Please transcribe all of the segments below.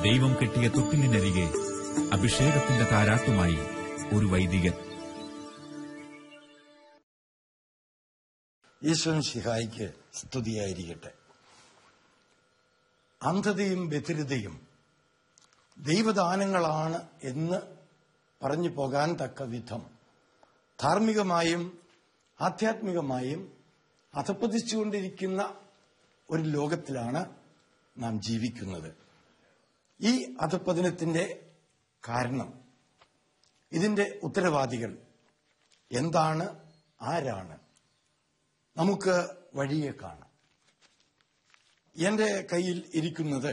ദൈവം കെട്ടിയ തൊട്ടിലിനരികെ അഭിഷേകത്തിന്റെ താരാട്ടുമായി ഒരു വൈദികൻ. ഈശ്വരൻസിഹായിക്ക് സ്തുതിയായിരിക്കട്ടെ. അന്ധതയും ബധിരതയും ദൈവദാനങ്ങളാണ് എന്ന് പറഞ്ഞു പോകാൻ തക്ക വിധം ധാർമ്മികമായും ആധ്യാത്മികമായും അധപ്പതിച്ചുകൊണ്ടിരിക്കുന്ന ഒരു ലോകത്തിലാണ് നാം ജീവിക്കുന്നത്. ഈ അധപ്പതനത്തിന്റെ കാരണം, ഇതിന്റെ ഉത്തരവാദികൾ എന്താണ്, ആരാണ്? നമുക്ക് വഴിയെ കാണാം. എന്റെ കയ്യിൽ ഇരിക്കുന്നത്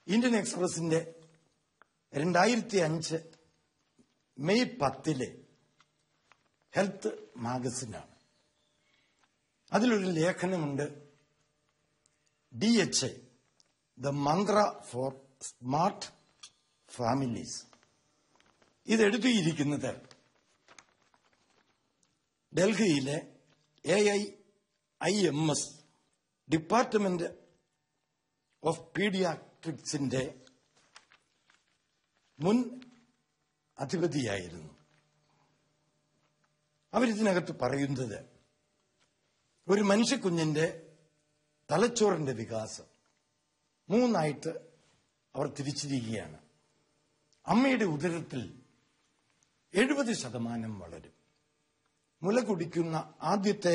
ഇന്ത്യൻ എക്സ്പ്രസിന്റെ 2005 മെയ് 10 ഹെൽത്ത് മാഗസിനാണ്. അതിലൊരു ലേഖനമുണ്ട്, DHA, the mantra for smart families. ഇതെഴുതിയിരിക്കുന്നത് ഡൽഹിയിലെ AIIMS ഡിപ്പാർട്ട്മെന്റ് ഓഫ് പീഡിയാട്രിക്സിന്റെ മുൻ അധിപതിയായിരുന്നു. അവരിതിനകത്ത് പറയുന്നത്, ഒരു മനുഷ്യക്കുഞ്ഞിന്റെ തലച്ചോറിന്റെ വികാസം 3 അവർ തിരിച്ചിരിക്കുകയാണ്. അമ്മയുടെ ഉദരത്തിൽ 70% വളരും. മുല കുടിക്കുന്ന ആദ്യത്തെ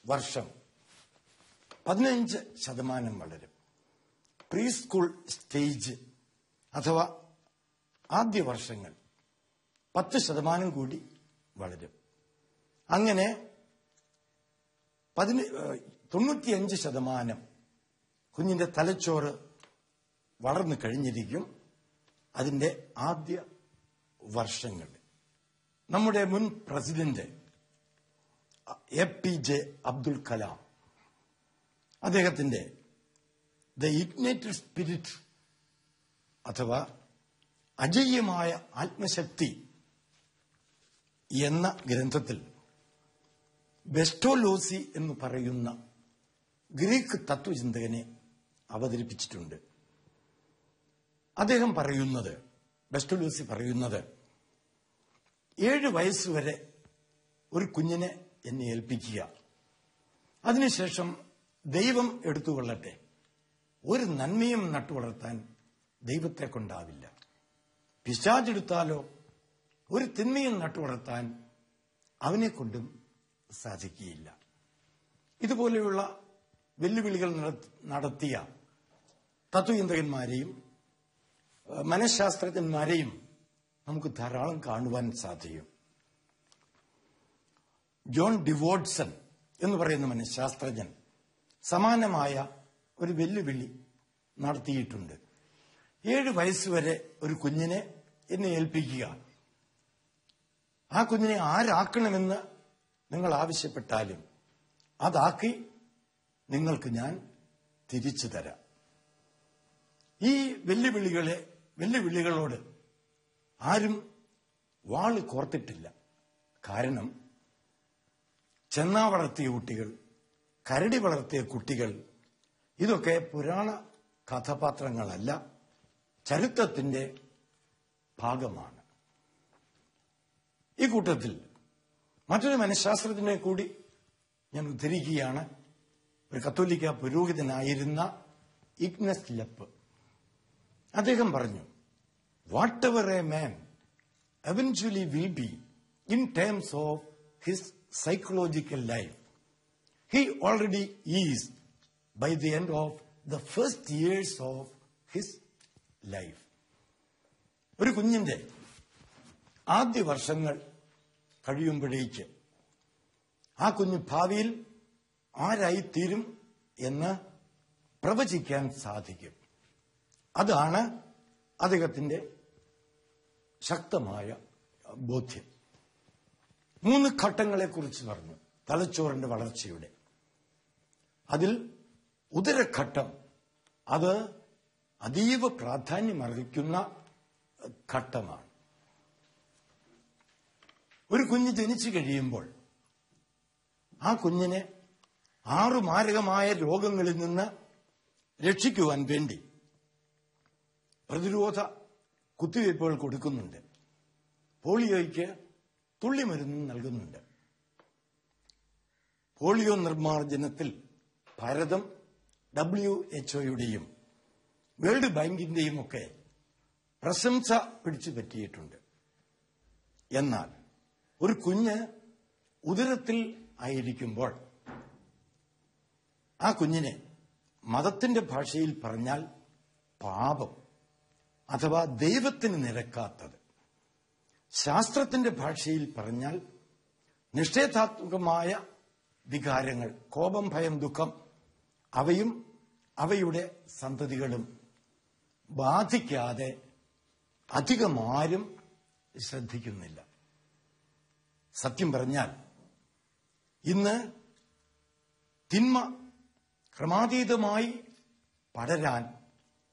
വർഷം 15% വളരും. പ്രീ സ്കൂൾ സ്റ്റേജ് അഥവാ ആദ്യ വർഷങ്ങൾ 10% കൂടി വളരും. അങ്ങനെ 95% കുഞ്ഞിന്റെ തലച്ചോറ് വളർന്നു കഴിഞ്ഞിരിക്കും അതിന്റെ ആദ്യ വർഷങ്ങൾ. നമ്മുടെ മുൻ പ്രസിഡന്റ് APJ അബ്ദുൽ കലാം, അദ്ദേഹത്തിന്റെ ദ ഇഗ്നൈറ്റഡ് സ്പിരിറ്റ് അഥവാ അജയ്യമായ ആത്മശക്തി എന്ന ഗ്രന്ഥത്തിൽ ബെസ്റ്റോലോസി എന്ന് പറയുന്ന ഗ്രീക്ക് തത്വചിന്തകനെ അവതരിപ്പിച്ചിട്ടുണ്ട്. അദ്ദേഹം പറയുന്നത്, ബെസ്റ്റോലോസി പറയുന്നത്, 7 വയസ്സുവരെ ഒരു കുഞ്ഞിനെ എന്നെ ഏൽപ്പിക്കുക, അതിനുശേഷം ദൈവം എടുത്തുകൊള്ളട്ടെ. ഒരു നന്മയും നട്ടുവളർത്താൻ ദൈവത്തെ കൊണ്ടാവില്ല. പിശാചെടുത്താലോ ഒരു തിന്മയും നട്ടുവളർത്താൻ അവനെ കൊണ്ടും സാധിക്കുകയില്ല. ഇതുപോലെയുള്ള വെല്ലുവിളികൾ നടത്തിയ തത്വചിന്തകന്മാരെയും മനഃശാസ്ത്രജ്ഞന്മാരെയും നമുക്ക് ധാരാളം കാണുവാൻ സാധിക്കും. ജോൺ ഡിവോഡ്സൺ എന്ന് പറയുന്ന മനഃശാസ്ത്രജ്ഞൻ സമാനമായ ഒരു വെല്ലുവിളി നടത്തിയിട്ടുണ്ട്. 7 വയസ്സുവരെ ഒരു കുഞ്ഞിനെ എന്നെ ഏൽപ്പിക്കുക, ആ കുഞ്ഞിനെ ആരാക്കണമെന്ന് നിങ്ങൾ ആവശ്യപ്പെട്ടാലും അതാക്കി നിങ്ങൾക്ക് ഞാൻ തിരിച്ചു തരാം. ഈ വെല്ലുവിളികളോട് ആരും വാള് കോർത്തിട്ടില്ല. കാരണം ചെന്നാ വളർത്തിയ കുട്ടികൾ, കരടി വളർത്തിയ കുട്ടികൾ, ഇതൊക്കെ പുരാണ കഥാപാത്രങ്ങളല്ല, ചരിത്രത്തിന്റെ ഭാഗമാണ്. ഈ കൂട്ടത്തിൽ മറ്റൊരു മനഃശാസ്ത്രജ്ഞനെ കൂടി ഞാൻ ഉദ്ധരിക്കുകയാണ്. ഒരു കത്തോലിക്ക പുരോഹിതനായിരുന്ന ഇഗ്നസ് ലെപ്പ്. അദ്ദേഹം പറഞ്ഞു, what ever a man eventually will be in terms of his psychological life, he already is by the end of the first years of his life. ഒരു കുഞ്ഞിന്റെ ആദ്യ വർഷങ്ങൾ കഴിയുമ്പോഴേക്ക് ആ കുഞ്ഞ് ഭാവിയിൽ ആരായിത്തീരും എന്ന് പ്രവചിക്കാൻ സാധിക്കും. അതാണ് അദ്ദേഹത്തിന്റെ ശക്തമായ ബോധ്യം. 3 ഘട്ടങ്ങളെക്കുറിച്ച് പറഞ്ഞു തലച്ചോറിന്റെ വളർച്ചയുടെ. അതിൽ ഉദരഘട്ടം അത് അതീവ പ്രാധാന്യമർഹിക്കുന്ന ഘട്ടമാണ്. ഒരു കുഞ്ഞ് ജനിച്ചു കഴിയുമ്പോൾ ആ കുഞ്ഞിനെ 6 മാരകമായ രോഗങ്ങളിൽ നിന്ന് രക്ഷിക്കുവാൻ വേണ്ടി പ്രതിരോധ കുത്തിവയ്പ്പുകൾ കൊടുക്കുന്നുണ്ട്. പോളിയോയ്ക്ക് തുള്ളിമരുന്ന് നൽകുന്നുണ്ട്. പോളിയോ നിർമ്മാർജ്ജനത്തിൽ ഭാരതം WHO-യുടെയും വേൾഡ് ബാങ്കിന്റെയും ഒക്കെ പ്രശംസ പിടിച്ചു പറ്റിയിട്ടുണ്ട്. എന്നാൽ ഒരു കുഞ്ഞ് ഉദരത്തിൽ ആയിരിക്കുമ്പോൾ ആ കുഞ്ഞിനെ മതത്തിന്റെ ഭാഷയിൽ പറഞ്ഞാൽ പാപം അഥവാ ദൈവത്തിന് നിരക്കാത്തത്, ശാസ്ത്രത്തിന്റെ ഭാഷയിൽ പറഞ്ഞാൽ നിഷേധാത്മകമായ വികാരങ്ങൾ, കോപം, ഭയം, ദുഃഖം, അവയും അവയുടെ സന്തതികളും ബാധിക്കാതെ അധികമാരും ശ്രദ്ധിക്കുന്നില്ല. സത്യം പറഞ്ഞാൽ ഇന്ന് തിന്മ ക്രമാതീതമായി പടരാൻ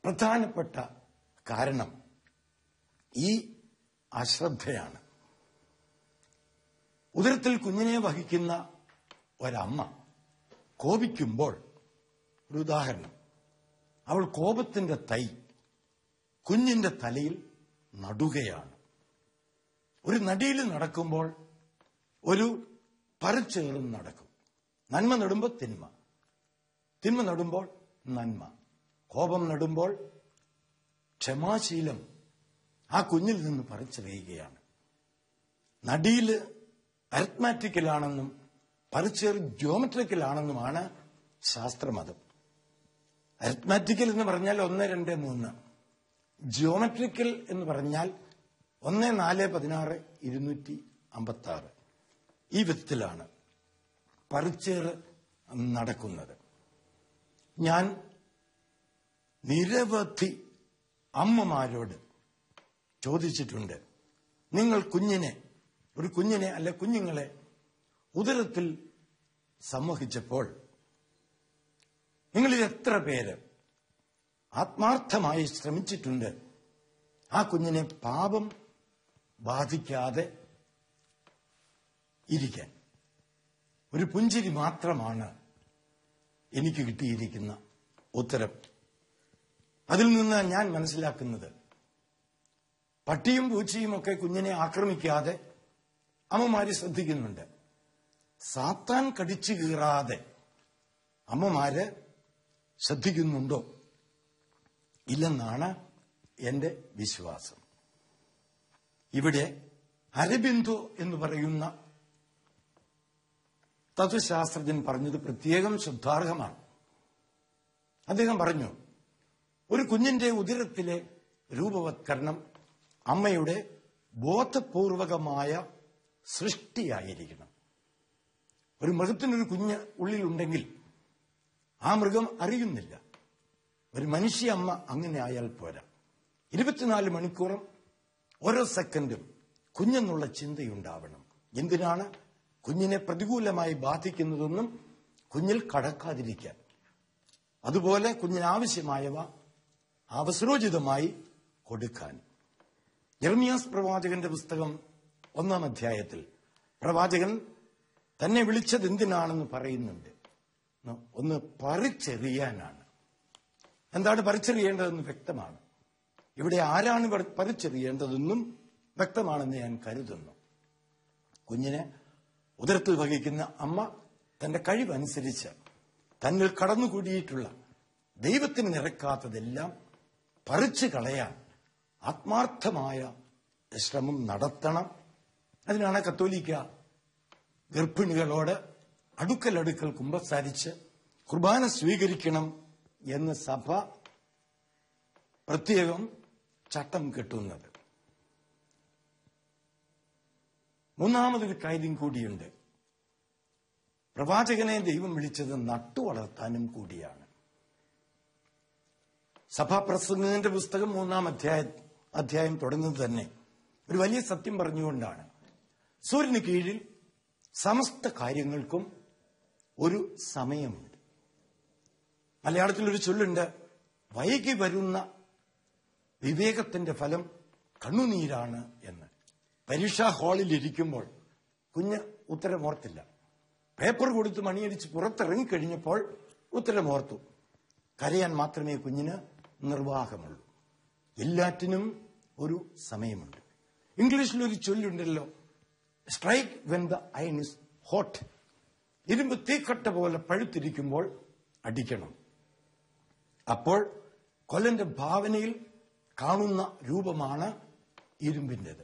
പ്രധാനപ്പെട്ട കാരണം ഈ അശ്രദ്ധയാണ്. ഉദരത്തിൽ കുഞ്ഞിനെ വഹിക്കുന്ന ഒരമ്മ കോപിക്കുമ്പോൾ, ഒരു ഉദാഹരണം, അവൾ കോപത്തിന്റെ തൈ കുഞ്ഞിന്റെ തലയിൽ നടുകയാണ്. ഒരു നടിയിൽ നടക്കുമ്പോൾ ഒരു പറിച്ചേറും നടക്കും. നന്മ നടുമ്പോൾ തിന്മ, തിന്മ നടുമ്പോൾ നന്മ, കോപം നടുമ്പോൾ ക്ഷമാശീലം ആ കുഞ്ഞിൽ നിന്ന് പറിച്ചെറിയുകയാണ്. നടിയിൽ അരിത്മാറ്റിക്കലാണെന്നും പറിച്ചേർ ജിയോമെട്രിക്കലാണെന്നുമാണ് ശാസ്ത്രമതം. അരിത്മാറ്റിക്കൽ എന്ന് പറഞ്ഞാൽ 1, 2, 3. ജിയോമെട്രിക്കൽ എന്ന് പറഞ്ഞാൽ 1, 4, 16, 256. ഈ വിധത്തിലാണ് പറിച്ചേർ നടക്കുന്നത്. ഞാൻ നിരവധി അമ്മമാരോട് ചോദിച്ചിട്ടുണ്ട്, നിങ്ങൾ ഒരു കുഞ്ഞിനെ അല്ല കുഞ്ഞുങ്ങളെ ഉദരത്തിൽ സംവഹിച്ചപ്പോൾ നിങ്ങളിൽ എത്ര പേര് ആത്മാർത്ഥമായി ശ്രമിച്ചിട്ടുണ്ട് ആ കുഞ്ഞിനെ പാപം ബാധിക്കാതെ ഇരിക്കാൻ? ഒരു പുഞ്ചിരി മാത്രമാണ് എനിക്ക് കിട്ടിയിരിക്കുന്ന ഉത്തരം. അതിൽ നിന്ന് ഞാൻ മനസ്സിലാക്കുന്നത്, പട്ടിയും പൂച്ചയും ഒക്കെ കുഞ്ഞിനെ ആക്രമിക്കാതെ അമ്മമാര് ശ്രദ്ധിക്കുന്നുണ്ട്. സാത്താൻ കടിച്ചു കീറാതെ അമ്മമാര് ശ്രദ്ധിക്കുന്നുണ്ടോ ഇല്ലെന്നാണ് എന്റെ വിശ്വാസം. ഇവിടെ അരബിന്ദോ എന്ന് പറയുന്ന തത്വശാസ്ത്രജ്ഞൻ പറഞ്ഞത് പ്രത്യേകം ശ്രദ്ധാർഹമാണ്. അദ്ദേഹം പറഞ്ഞു, ഒരു കുഞ്ഞിന്റെ ഉദരത്തിലെ രൂപവത്കരണം അമ്മയുടെ ബോധപൂർവകമായ സൃഷ്ടിയായിരിക്കണം. ഒരു മൃഗത്തിനൊരു കുഞ്ഞ് ഉള്ളിലുണ്ടെങ്കിൽ ആ മൃഗം അറിയുന്നില്ല. ഒരു മനുഷ്യ അമ്മ അങ്ങനെ ആയാൽ പോരാ. 24 മണിക്കൂറും ഓരോ സെക്കൻഡും കുഞ്ഞെന്നുള്ള ചിന്തയുണ്ടാവണം. എന്തിനാണ്? കുഞ്ഞിനെ പ്രതികൂലമായി ബാധിക്കുന്നതൊന്നും കുഞ്ഞിൽ കടക്കാതിരിക്കാൻ. അതുപോലെ കുഞ്ഞിനാവശ്യമായവ അവസരോചിതമായി കൊടുക്കാൻ. യെർമിയാസ് പ്രവാചകന്റെ പുസ്തകം 1-ാം അധ്യായത്തിൽ പ്രവാചകൻ തന്നെ വിളിച്ചത് എന്തിനാണെന്ന് പറയുന്നുണ്ട്. ഒന്ന് പറിച്ചെറിയാനാണ്. എന്താണ് പറിച്ചെറിയേണ്ടതെന്ന് വ്യക്തമാണ്. ഇവിടെ ആരാണ് പറിച്ചെറിയേണ്ടതെന്നും വ്യക്തമാണെന്ന് ഞാൻ കരുതുന്നു. കുഞ്ഞിനെ ഉദരത്തിൽ വഹിക്കുന്ന അമ്മ തന്റെ കഴിവനുസരിച്ച് തന്നിൽ കടന്നുകൂടിയിട്ടുള്ള ദൈവത്തിന് നിരക്കാത്തതെല്ലാം പറിച്ചു കളയാൻ ആത്മാർത്ഥമായ ശ്രമം നടത്തണം. അതിനാണ് കത്തോലിക്ക ഗർഭിണികളോട് അടുക്കൽ കുമ്പസാരിച്ച് കുർബാന സ്വീകരിക്കണം എന്ന് സഭ പ്രത്യേകം ചട്ടം കെട്ടുന്നത്. മൂന്നാമതൊരു കാര്യം കൂടിയുണ്ട്. പ്രവാചകനെ ദൈവം വിളിച്ചത് നട്ടുവളർത്താനും കൂടിയാണ്. സഭാപ്രസംഗത്തിന്റെ പുസ്തകം 3-ാം അധ്യായം തുടങ്ങുന്നത് തന്നെ ഒരു വലിയ സത്യം പറഞ്ഞുകൊണ്ടാണ്. സൂര്യന് കീഴിൽ സമസ്ത കാര്യങ്ങൾക്കും ഒരു സമയമുണ്ട്. മലയാളത്തിലൊരു ചൊല്ലുണ്ട്, വൈകി വരുന്ന വിവേകത്തിന്റെ ഫലം കണ്ണുനീരാണ് എന്ന്. പരീക്ഷാ ഹാളിൽ ഇരിക്കുമ്പോൾ കുഞ്ഞ് ഉത്തരമോർത്തില്ല. പേപ്പർ കൊടുത്ത് മണിയടിച്ച് പുറത്തിറങ്ങിക്കഴിഞ്ഞപ്പോൾ ഉത്തരമോർത്തു. കരയാൻ മാത്രമേ കുഞ്ഞിന് നിർവാഹമുള്ളൂ. എല്ലാറ്റിനും ഒരു സമയമുണ്ട്. ഇംഗ്ലീഷിലൊരു ചൊല്ലുണ്ടല്ലോ, strike when the iron is hot. ഇരുമ്പ് തീക്കട്ട പോലെ പഴുത്തിരിക്കുമ്പോൾ അടിക്കണം. അപ്പോൾ കൊല്ലന്റെ ഭാവനയിൽ കാണുന്ന രൂപമാണ് ഇരുമ്പിൻ്റെത്.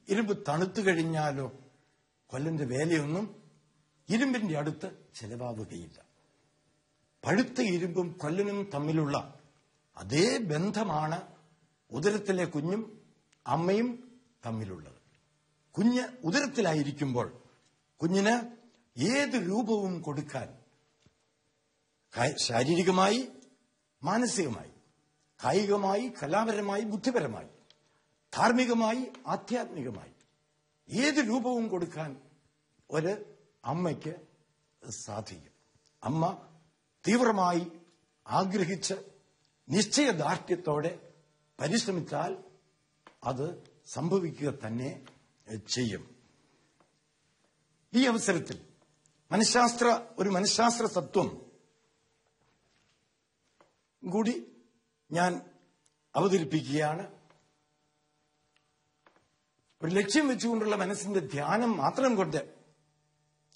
ഇരുമ്പ് തണുത്തു കഴിഞ്ഞാലോ കൊല്ലന്റെ വേലയൊന്നും ഇരുമ്പിന്റെ അടുത്ത് ചെലവാവുകയില്ല. പഴുത്ത ഇരുമ്പും കൊല്ലനും തമ്മിലുള്ള അതേ ബന്ധമാണ് ഉദരത്തിലെ കുഞ്ഞും അമ്മയും തമ്മിലുള്ളത്. കുഞ്ഞ് ഉദരത്തിലായിരിക്കുമ്പോൾ കുഞ്ഞിന് ഏത് രൂപവും കൊടുക്കാൻ ശാരീരികമായി, മാനസികമായി, കായികമായി, കലാപരമായി, ബുദ്ധിപരമായി, ധാർമ്മികമായി, ആധ്യാത്മികമായി ഏത് രൂപവും കൊടുക്കാൻ ഒരു അമ്മയ്ക്ക് സാധിക്കും. അമ്മ തീവ്രമായി ആഗ്രഹിച്ച് നിശ്ചയദാർഢ്യത്തോടെ പരിശ്രമിച്ചാൽ അത് സംഭവിക്കുക തന്നെ ചെയ്യും. ഈ അവസരത്തിൽ ഒരു മനഃശാസ്ത്ര തത്വം കൂടി ഞാൻ അവതരിപ്പിക്കുകയാണ്. ഒരു ലക്ഷ്യം വെച്ചുകൊണ്ടുള്ള മനസ്സിന്റെ ധ്യാനം മാത്രം കൊണ്ട്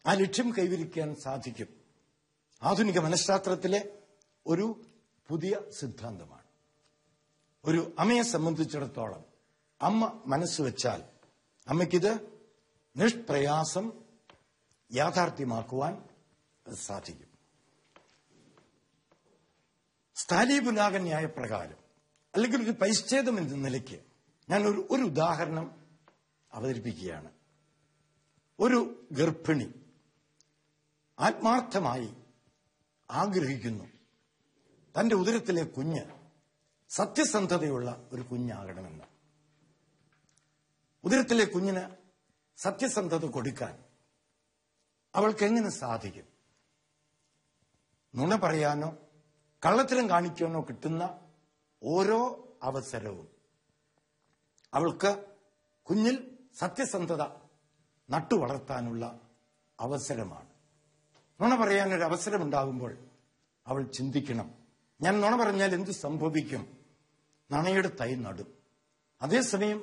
ആ ലക്ഷ്യം കൈവരിക്കാൻ സാധിക്കും. ആധുനിക മനഃശാസ്ത്രത്തിലെ ഒരു പുതിയ സിദ്ധാന്തമാണ്. ഒരു അമ്മയെ സംബന്ധിച്ചിടത്തോളം അമ്മ മനസ്സ് വെച്ചാൽ അമ്മയ്ക്കിത് നിഷ്പ്രയാസം യാഥാർത്ഥ്യമാക്കുവാൻ സാധിക്കും. സ്ഥാലീപുലാക ന്യായപ്രകാരം അല്ലെങ്കിൽ ഒരു പരിച്ഛേദം എന്ന നിലയ്ക്ക് ഞാൻ ഒരു ഉദാഹരണം അവതരിപ്പിക്കുകയാണ്. ഒരു ഗർഭിണി ആത്മാർത്ഥമായി ആഗ്രഹിക്കുന്നു തന്റെ ഉദരത്തിലെ കുഞ്ഞ് സത്യസന്ധതയുള്ള ഒരു കുഞ്ഞാകണമെന്ന്. ഉദരത്തിലെ കുഞ്ഞിന് സത്യസന്ധത കൊടുക്കാൻ അവൾക്ക് എങ്ങനെ സാധിക്കും? നുണ പറയാനോ കള്ളത്തരം കാണിക്കാനോ കിട്ടുന്ന ഓരോ അവസരവും അവൾക്ക് കുഞ്ഞിൽ സത്യസന്ധത നട്ടുവളർത്താനുള്ള അവസരമാണ്. നുണ പറയാനൊരു അവസരമുണ്ടാകുമ്പോൾ അവൾ ചിന്തിക്കണം, ഞാൻ നുണ പറഞ്ഞാൽ എന്ത് സംഭവിക്കും? നണയുടെ തൈ നടും. അതേസമയം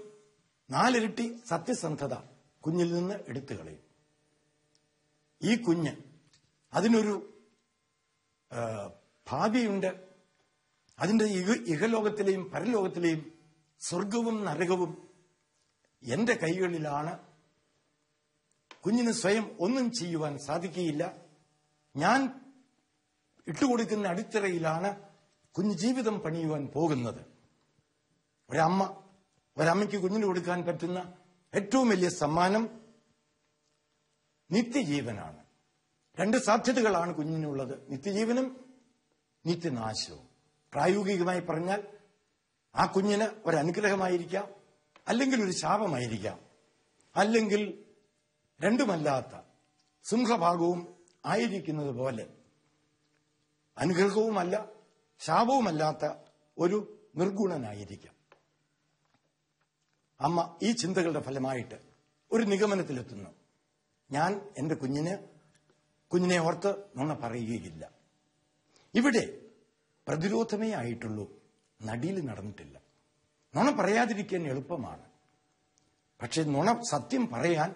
4 ഇരട്ടി സത്യസന്ധത കുഞ്ഞിൽ നിന്ന് എടുത്തു കളയും. ഈ കുഞ്ഞ് അതിനൊരു ഭാവിയുണ്ട്. അതിന്റെ ഇഹലോകത്തിലെയും പരലോകത്തിലെയും സ്വർഗവും നരകവും എന്റെ കൈകളിലാണ്. കുഞ്ഞിന് സ്വയം ഒന്നും ചെയ്യുവാൻ സാധിക്കുകയില്ല. ഞാൻ ഇട്ടുകൊടുക്കുന്ന അടിത്തറയിലാണ് കുഞ്ഞ് ജീവിതം പണിയുവാൻ പോകുന്നത്. ഒരമ്മയ്ക്ക് കുഞ്ഞിന് കൊടുക്കാൻ പറ്റുന്ന ഏറ്റവും വലിയ സമ്മാനം നിത്യജീവനാണ്. 2 സാധ്യതകളാണ് കുഞ്ഞിനുള്ളത്, നിത്യജീവനും നിത്യനാശവും. പ്രായോഗികമായി പറഞ്ഞാൽ ആ കുഞ്ഞിന് ഒരനുഗ്രഹമായിരിക്കാം, അല്ലെങ്കിൽ ഒരു ശാപമായിരിക്കാം, അല്ലെങ്കിൽ രണ്ടുമല്ലാത്ത സിംഹഭാഗവും ആയിരിക്കുന്നത് പോലെ അനുഗ്രഹവുമല്ല ശാപവുമല്ലാത്ത ഒരു നിർഗുണനായിരിക്കാം. അമ്മ ഈ ചിന്തകളുടെ ഫലമായിട്ട് ഒരു നിഗമനത്തിലെത്തുന്നു, ഞാൻ എന്റെ കുഞ്ഞിനെ ഓർത്ത് നുണ പറയുകയില്ല. ഇവിടെ പ്രതിരോധമേ ആയിട്ടുള്ളൂ, നടിയിൽ നടന്നിട്ടില്ല. നുണ പറയാതിരിക്കാൻ എളുപ്പമാണ്, പക്ഷെ സത്യം പറയാൻ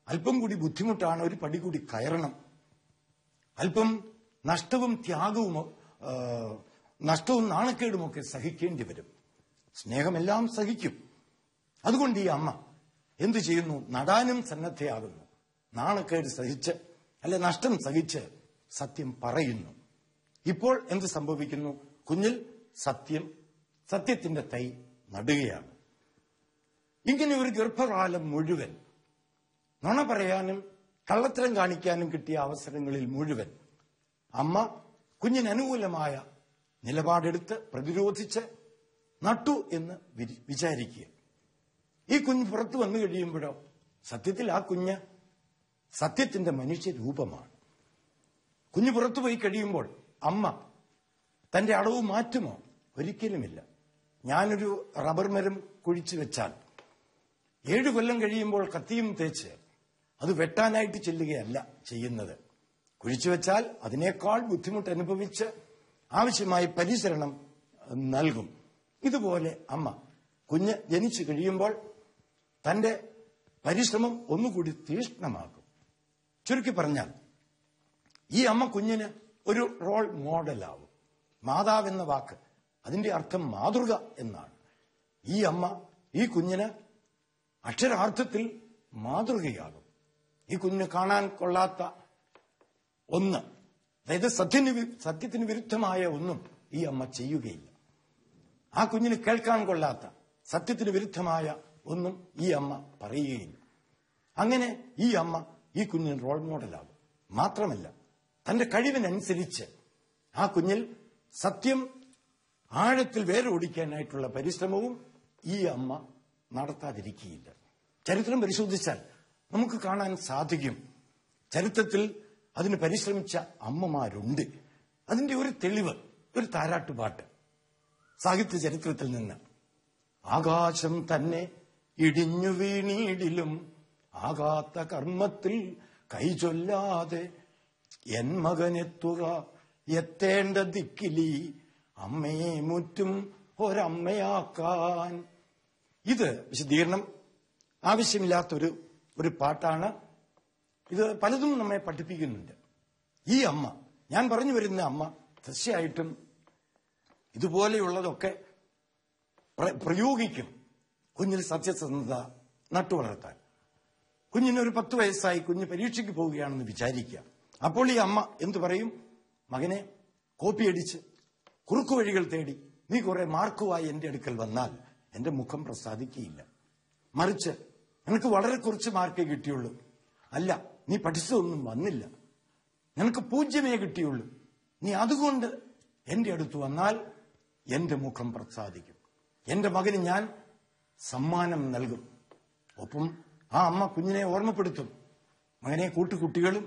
അല്പം കൂടി ബുദ്ധിമുട്ടാണ്. ഒരു പടി കൂടി കയറണം. അല്പം നഷ്ടവും നാണക്കേടുമൊക്കെ സഹിക്കേണ്ടി വരും. സ്നേഹമെല്ലാം സഹിക്കും. അതുകൊണ്ട് ഈ അമ്മ എന്തു ചെയ്യുന്നു? നടാനും സന്നദ്ധയാകുന്നു. നാണക്കേട് സഹിച്ച് നഷ്ടം സഹിച്ച് സത്യം പറയുന്നു. ഇപ്പോൾ എന്ത് സംഭവിക്കുന്നു? കുഞ്ഞിൽ സത്യത്തിന്റെ തൈ നടുകയാണ്. ഇങ്ങനെ ഒരു ഗർഭകാലം മുഴുവൻ നുണ പറയാനും കള്ളത്തരം കാണിക്കാനും കിട്ടിയ അവസരങ്ങളിൽ മുഴുവൻ അമ്മ കുഞ്ഞിന് അനുകൂലമായ നിലപാടെടുത്ത് പ്രതിരോധിച്ച് നട്ടു എന്ന് വിചാരിക്കുക. ഈ കുഞ്ഞ് പുറത്തു വന്നു കഴിയുമ്പോഴോ സത്യത്തിൽ ആ കുഞ്ഞ് സത്യത്തിന്റെ മനുഷ്യരൂപമാണ്. കുഞ്ഞ് പുറത്തുപോയി കഴിയുമ്പോൾ അമ്മ തന്റെ അളവ് മാറ്റുമോ? ഒരിക്കലുമില്ല. ഞാനൊരു റബ്ബർ മരം കുഴിച്ചു വെച്ചാൽ 7 കൊല്ലം കഴിയുമ്പോൾ കത്തിയും തേച്ച് അത് വെട്ടാനായിട്ട് ചെല്ലുകയല്ല ചെയ്യുന്നത്. കുഴിച്ചു വെച്ചാൽ അതിനേക്കാൾ ബുദ്ധിമുട്ട് അനുഭവിച്ച് ആവശ്യമായ പരിചരണം നൽകും. ഇതുപോലെ അമ്മ കുഞ്ഞ് ജനിച്ചു കഴിയുമ്പോൾ തന്റെ പരിശ്രമം ഒന്നുകൂടി തീക്ഷ്ണമാക്കും. ചുരുക്കി പറഞ്ഞാൽ ഈ അമ്മ കുഞ്ഞിന് ഒരു റോൾ മോഡലാവും. മാതാവ് എന്ന വാക്ക് അതിന്റെ അർത്ഥം മാതൃക എന്നാണ്. ഈ അമ്മ ഈ കുഞ്ഞിന് അക്ഷരാർത്ഥത്തിൽ മാതൃകയാകും. ഈ കുഞ്ഞിന് കാണാൻ കൊള്ളാത്ത ഒന്ന്, അതായത് സത്യത്തിന് വിരുദ്ധമായ ഒന്നും ഈ അമ്മ ചെയ്യുകയില്ല. ആ കുഞ്ഞിന് കേൾക്കാൻ കൊള്ളാത്ത സത്യത്തിന് വിരുദ്ധമായ ഒന്നും ഈ അമ്മ പറയുകയില്ല. അങ്ങനെ ഈ അമ്മ ഈ കുഞ്ഞിന് റോൾ മോഡലാകും. മാത്രമല്ല, തന്റെ കഴിവിനനുസരിച്ച് ആ കുഞ്ഞിൽ സത്യം ആഴത്തിൽ വേരോടിക്കാനായിട്ടുള്ള പരിശ്രമവും ഈ അമ്മ നടത്താതിരിക്കുകയില്ല. ചരിത്രം പരിശോധിച്ചാൽ നമുക്ക് കാണാൻ സാധിക്കും, ചരിത്രത്തിൽ അതിന് പരിശ്രമിച്ച അമ്മമാരുണ്ട്. അതിന്റെ ഒരു തെളിവ് ഒരു താരാട്ടുപാട്ട് സാഹിത്യ ചരിത്രത്തിൽ നിന്ന്. ആകാശം തന്നെ ഇടിഞ്ഞു വീണീടിലും ആകാത്ത കർമ്മത്തിൽ കൈചൊല്ലാതെ എൻ മകനെത്തുക എത്തേണ്ട ദിക്കിലി അമ്മയെ മുറ്റും ഒരമ്മയാക്കാൻ. ഇത് വിശദീകരണം ആവശ്യമില്ലാത്തൊരു പാട്ടാണ്. ഇത് പലതും നമ്മെ പഠിപ്പിക്കുന്നുണ്ട്. ഈ അമ്മ, ഞാൻ പറഞ്ഞു വരുന്ന അമ്മ, തീർച്ചയായിട്ടും ഇതുപോലെയുള്ളതൊക്കെ പ്രയോഗിക്കും കുഞ്ഞിൽ സത്യസന്ധത നട്ടുവളർത്താൻ. കുഞ്ഞിനൊരു 10 വയസ്സായി, കുഞ്ഞ് പരീക്ഷയ്ക്ക് പോവുകയാണെന്ന് വിചാരിക്കുക. അപ്പോൾ ഈ അമ്മ എന്തു പറയും? മകനെ, കോപ്പിയടിച്ച് കുറുക്കുവഴികൾ തേടി നീ കുറെ മാർക്കുമായി എന്റെ അടുക്കൽ വന്നാൽ എന്റെ മുഖം പ്രസാദിക്കുകയില്ല. മറിച്ച് നിനക്ക് വളരെ കുറച്ച് മാർക്കേ കിട്ടിയുള്ളൂ. അല്ല, നീ പഠിച്ചതൊന്നും വന്നില്ല, നിനക്ക് 0 കിട്ടിയുള്ളൂ. നീ അതുകൊണ്ട് എന്റെ അടുത്ത് വന്നാൽ എന്റെ മുഖം പ്രസാദിക്കും. എന്റെ മകന് ഞാൻ സമ്മാനം നൽകും. ഒപ്പം ആ അമ്മ കുഞ്ഞിനെ ഓർമ്മപ്പെടുത്തും, മകനെ, കൂട്ടുകുട്ടികളും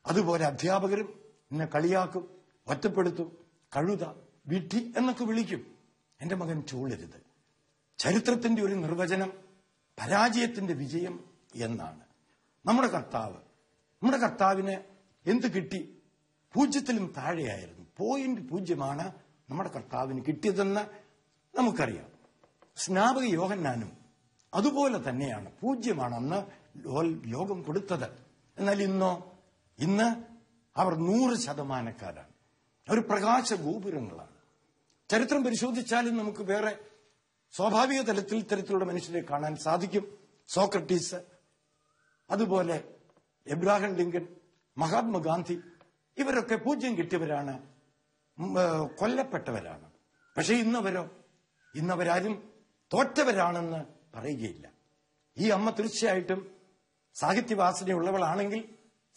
അതുപോലെ അധ്യാപകരും എന്നെ കളിയാക്കും, ഒറ്റപ്പെടുത്തും, കഴുത, വിഡ്ഢി എന്നൊക്കെ വിളിക്കും. എന്റെ മകൻ ചൂളരുത്. ചരിത്രത്തിന്റെ ഒരു നിർവചനം പരാജയത്തിന്റെ വിജയം എന്നാണ്. നമ്മുടെ കർത്താവിന് എന്ത് കിട്ടി? 0 താഴെയായിരുന്നു. പോയിന്റ് 0 നമ്മുടെ കർത്താവിന് കിട്ടിയതെന്ന് നമുക്കറിയാം. സ്നാപക യോഹന്നാനും അതുപോലെ തന്നെയാണ്. 0 അന്ന് ലോകം കൊടുത്തത്. എന്നാൽ ഇന്ന് അവർ 100% അവർ പ്രകാശ ഗോപുരങ്ങളാണ്. ചരിത്രം പരിശോധിച്ചാലും നമുക്ക് വേറെ സ്വാഭാവിക തലത്തിൽ ഇത്തരത്തിലുള്ള മനുഷ്യരെ കാണാൻ സാധിക്കും. സോക്രട്ടീസ്, അതുപോലെ എബ്രാഹിം ലിങ്കൺ, മഹാത്മാഗാന്ധി, ഇവരൊക്കെ 0 കിട്ടിയവരാണ്, കൊല്ലപ്പെട്ടവരാണ്. പക്ഷെ ഇന്നവരാരും തോറ്റവരാണെന്ന് പറയുകയില്ല. ഈ അമ്മ തീർച്ചയായിട്ടും സാഹിത്യവാസനയുള്ളവളാണെങ്കിൽ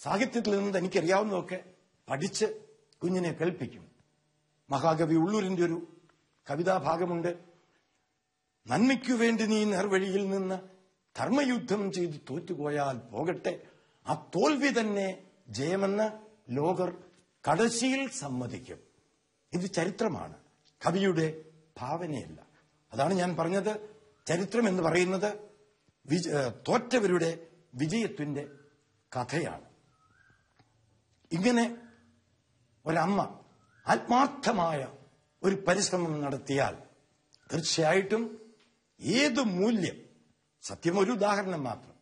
സാഹിത്യത്തിൽ നിന്ന് തനിക്കറിയാവുന്നതൊക്കെ പഠിച്ച് കുഞ്ഞിനെ കേൾപ്പിക്കും. മഹാകവി ഉള്ളൂരിന്റെ ഒരു കവിതാഭാഗമുണ്ട്. നന്മയ്ക്കു വേണ്ടി നീ നേർവഴിയിൽ നിന്ന് ധർമ്മയുദ്ധം ചെയ്ത് തോറ്റുപോയാൽ പോകട്ടെ, ആ തോൽവി തന്നെ ജയമെന്ന് ലോകർ കടശിയിൽ സമ്മതിക്കും. ഇത് ചരിത്രമാണ്, കവിയുടെ ഭാവനയല്ല. അതാണ് ഞാൻ പറഞ്ഞത്, ചരിത്രം എന്ന് പറയുന്നത് തോറ്റവരുടെ വിജയത്തിന്റെ കഥയാണ്. ഇങ്ങനെ ഒരമ്മ ആത്മാർത്ഥമായ ഒരു പരിശ്രമം നടത്തിയാൽ തീർച്ചയായിട്ടും ഏത് മൂല്യം, സത്യം ഒരു ഉദാഹരണം മാത്രം,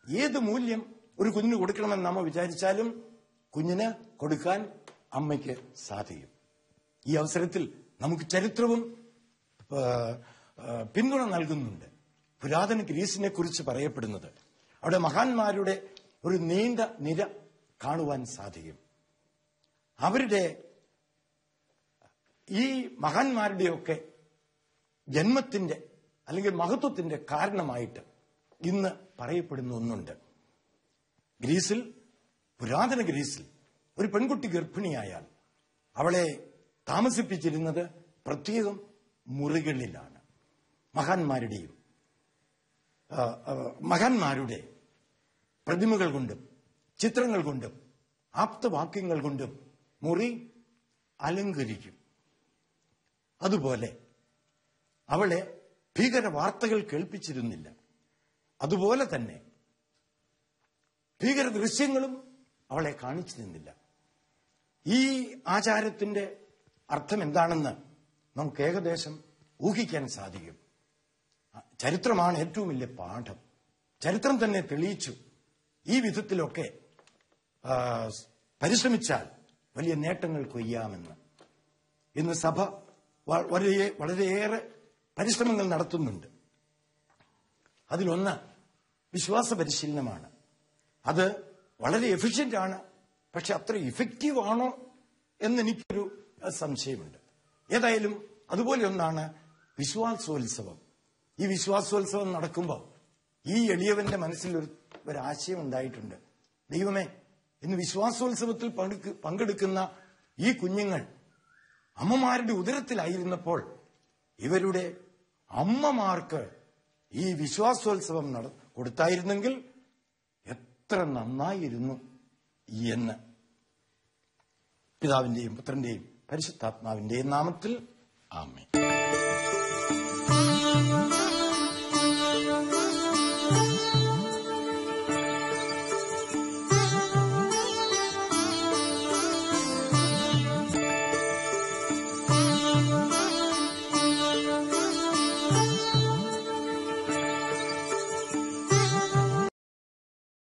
ഏത് മൂല്യം ഒരു കുഞ്ഞിന് കൊടുക്കണമെന്ന് അമ്മ വിചാരിച്ചാലും കുഞ്ഞിന് കൊടുക്കാൻ അമ്മയ്ക്ക് സാധിക്കും. ഈ അവസരത്തിൽ നമുക്ക് ചരിത്രവും പിന്തുണ നൽകുന്നുണ്ട്. പുരാതന ഗ്രീസിനെ കുറിച്ച് പറയപ്പെടുന്നത്, അവിടെ മഹാന്മാരുടെ ഒരു നീണ്ട നിര കാണുവാൻ സാധിക്കും. അവരുടെ ഈ മഹാന്മാരുടെയൊക്കെ ജന്മത്തിന്റെ അല്ലെങ്കിൽ മഹത്വത്തിന്റെ കാരണമായിട്ട് ഇന്ന് പറയപ്പെടുന്ന ഒന്നുണ്ട്. പുരാതന ഗ്രീസിൽ ഒരു പെൺകുട്ടി ഗർഭിണിയായാൽ അവളെ താമസിപ്പിച്ചിരുന്നത് പ്രത്യേകം മുറികളിലാണ്. മഹാന്മാരുടെ പ്രതിമകൾ കൊണ്ടും ചിത്രങ്ങൾ കൊണ്ടും ആപ്തവാക്യങ്ങൾ കൊണ്ടും മുറി അലങ്കരിക്കും. അതുപോലെ അവളെ ഭീകര വാർത്തകൾ കേൾപ്പിച്ചിരുന്നില്ല. അതുപോലെ തന്നെ ഭീകര ദൃശ്യങ്ങളും അവളെ കാണിച്ചിരുന്നില്ല. ഈ ആചാരത്തിന്റെ അർത്ഥം എന്താണെന്ന് നമുക്ക് ഏകദേശം ഊഹിക്കാൻ സാധിക്കും. ചരിത്രമാണ് ഏറ്റവും വലിയ പാഠം. ചരിത്രം തന്നെ തെളിയിച്ചു ഈ വിധത്തിലൊക്കെ പരിശ്രമിച്ചാൽ വലിയ നേട്ടങ്ങൾ കൊയ്യാമെന്ന്. ഇന്ന് സഭ വളരെയേറെ പരിശ്രമങ്ങൾ നടത്തുന്നുണ്ട്. അതിലൊന്ന് വിശ്വാസ പരിശീലനമാണ്. അത് വളരെ എഫിഷ്യന്റ് ആണ്. പക്ഷെ അത്ര ഇഫക്റ്റീവ് ആണോ എന്നെനിക്കൊരു സംശയമുണ്ട്. ഏതായാലും അതുപോലെ ഒന്നാണ് വിശ്വാസോത്സവം. ഈ വിശ്വാസോത്സവം നടക്കുമ്പോൾ ഈ എളിയവന്റെ മനസ്സിൽ ഒരാശയം ഉണ്ടായിട്ടുണ്ട്. ദൈവമേ, ഇന്ന് വിശ്വാസോത്സവത്തിൽ പങ്കെടുക്കുന്ന ഈ കുഞ്ഞുങ്ങൾ അമ്മമാരുടെ ഉദരത്തിലായിരുന്നപ്പോൾ ഇവരുടെ അമ്മമാർക്ക് ഈ വിശ്വാസോത്സവം കൊടുത്തായിരുന്നെങ്കിൽ എത്ര നന്നായിരുന്നു എന്ന്. പിതാവിന്റെയും പുത്രന്റെയും പരിശുദ്ധാത്മാവിന്റെയും നാമത്തിൽ ആമേൻ.